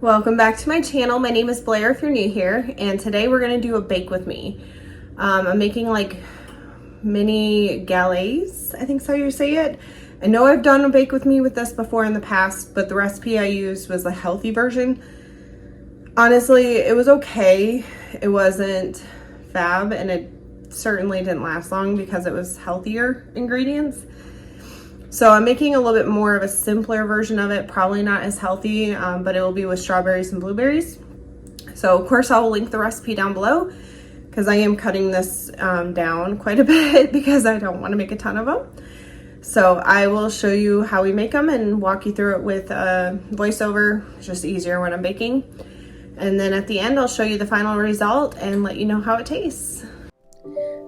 Welcome back to my channel. My name is Blair if you're new here, and today we're going to do a bake with me. I'm making like mini galettes, I think is how you say it. I know I've done a bake with me with this before in the past, but the recipe I used was the healthy version. Honestly, it was okay. It wasn't fab, and it certainly didn't last long because it was healthier ingredients. So I'm making a little bit more of a simpler version of it, probably not as healthy, but it will be with strawberries and blueberries. So of course I'll link the recipe down below because I am cutting this down quite a bit because I don't want to make a ton of them. So I will show you how we make them and walk you through it with a voiceover. It's just easier when I'm baking. And then at the end, I'll show you the final result and let you know how it tastes.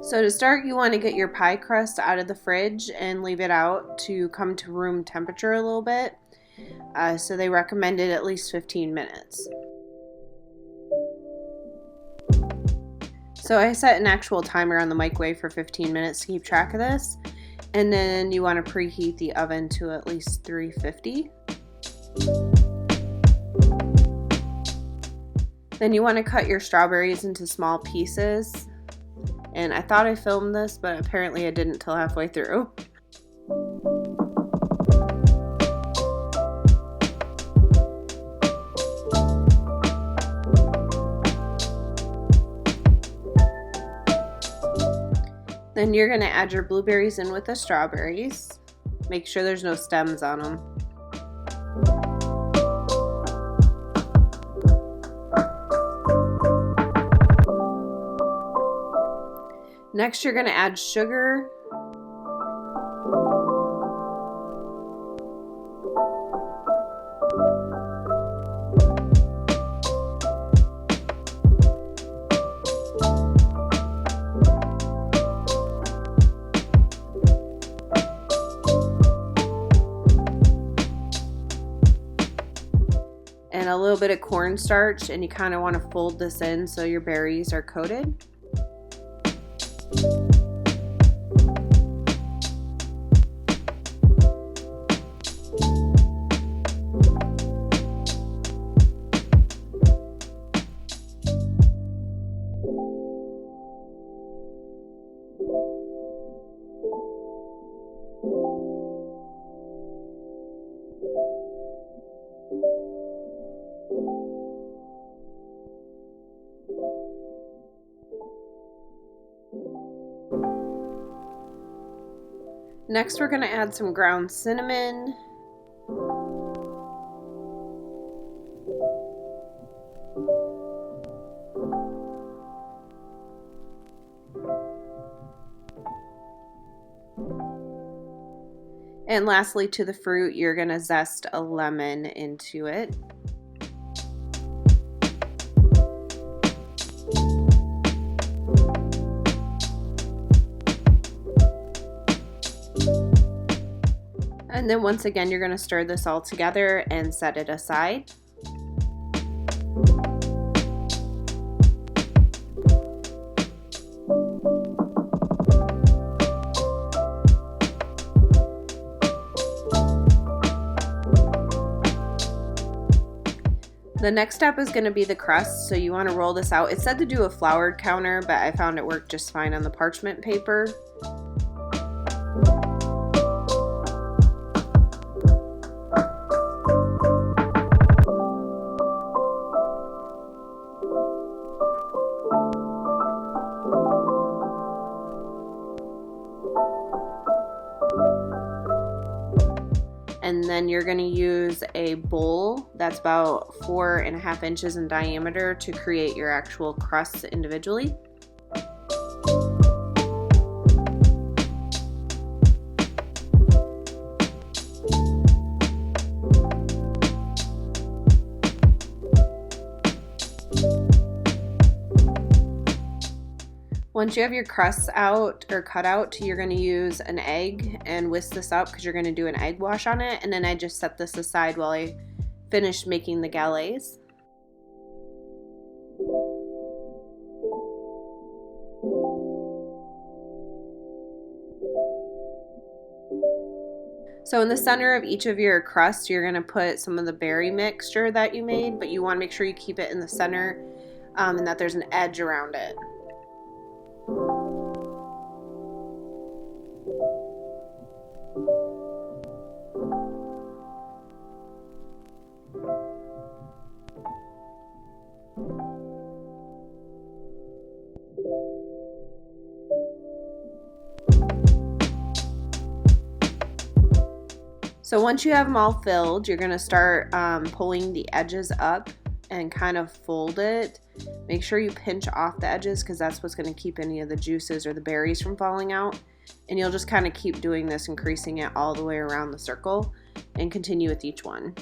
So to start, you want to get your pie crust out of the fridge and leave it out to come to room temperature a little bit. So they recommended at least 15 minutes. So I set an actual timer on the microwave for 15 minutes to keep track of this. And then you want to preheat the oven to at least 350. Then you want to cut your strawberries into small pieces. And I thought I filmed this, but apparently I didn't till halfway through. Then you're going to add your blueberries in with the strawberries. Make sure there's no stems on them. Next, you're going to add sugar. And a little bit of cornstarch, and you kind of want to fold this in so your berries are coated. Next, we're going to add some ground cinnamon. And lastly, to the fruit, you're going to zest a lemon into it. And then once again, you're going to stir this all together and set it aside. The next step is going to be the crust, so you want to roll this out. It said to do a floured counter, but I found it worked just fine on the parchment paper. And then you're going to use a bowl that's about 4.5 inches in diameter to create your actual crusts individually. Once you have your crusts out or cut out, you're going to use an egg and whisk this up because you're going to do an egg wash on it. And then I just set this aside while I finish making the galettes. So in the center of each of your crusts, you're going to put some of the berry mixture that you made, but you want to make sure you keep it in the center and that there's an edge around it. So once you have them all filled, you're going to start pulling the edges up and kind of fold it. Make sure you pinch off the edges because that's what's going to keep any of the juices or the berries from falling out. And you'll just kind of keep doing this, increasing it all the way around the circle, and continue with each one.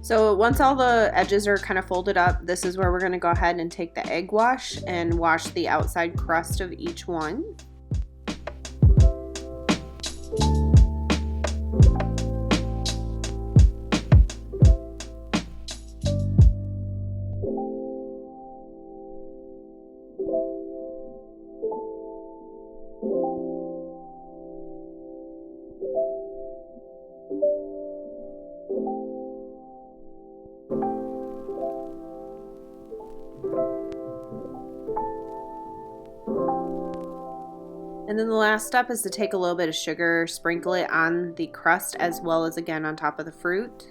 So once all the edges are kind of folded up, this is where we're going to go ahead and take the egg wash and wash the outside crust of each one. And then the last step is to take a little bit of sugar, sprinkle it on the crust as well as again on top of the fruit.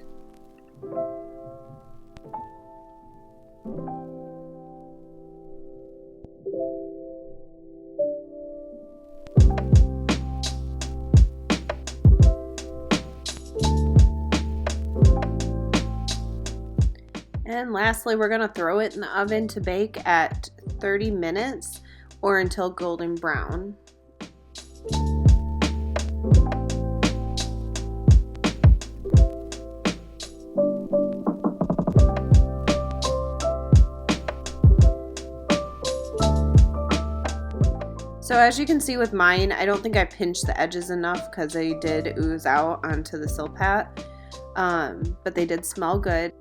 And lastly, we're going to throw it in the oven to bake at 30 minutes or until golden brown. So as you can see with mine, I don't think I pinched the edges enough because they did ooze out onto the silpat, but they did smell good.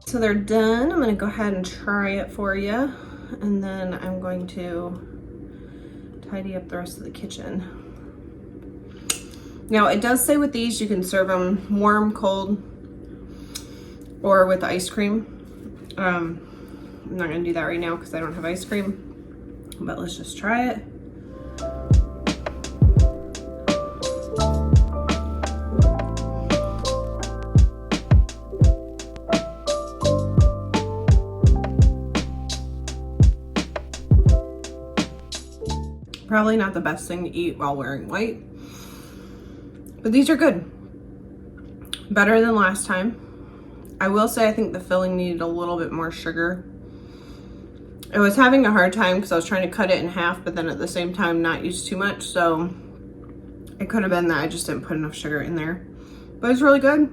So they're done. I'm going to go ahead and try it for you, and then I'm going to tidy up the rest of the kitchen. Now it does say with these you can serve them warm, cold, or with ice cream. I'm not going to do that right now because I don't have ice cream, but let's just try it. Probably not the best thing to eat while wearing white, but these are good. Better than last time. I will say I think the filling needed a little bit more sugar. I was having a hard time because I was trying to cut it in half, but then at the same time not use too much, so it could have been that I just didn't put enough sugar in there. But it's really good.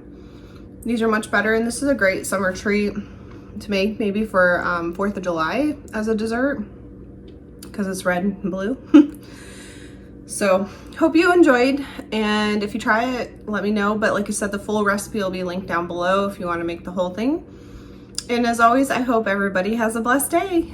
These are much better, and this is a great summer treat to make maybe for 4th of July as a dessert, because it's red and blue. So hope you enjoyed, and if you try it, let me know. But like I said, the full recipe will be linked down below if you want to make the whole thing. And as always, I hope everybody has a blessed day.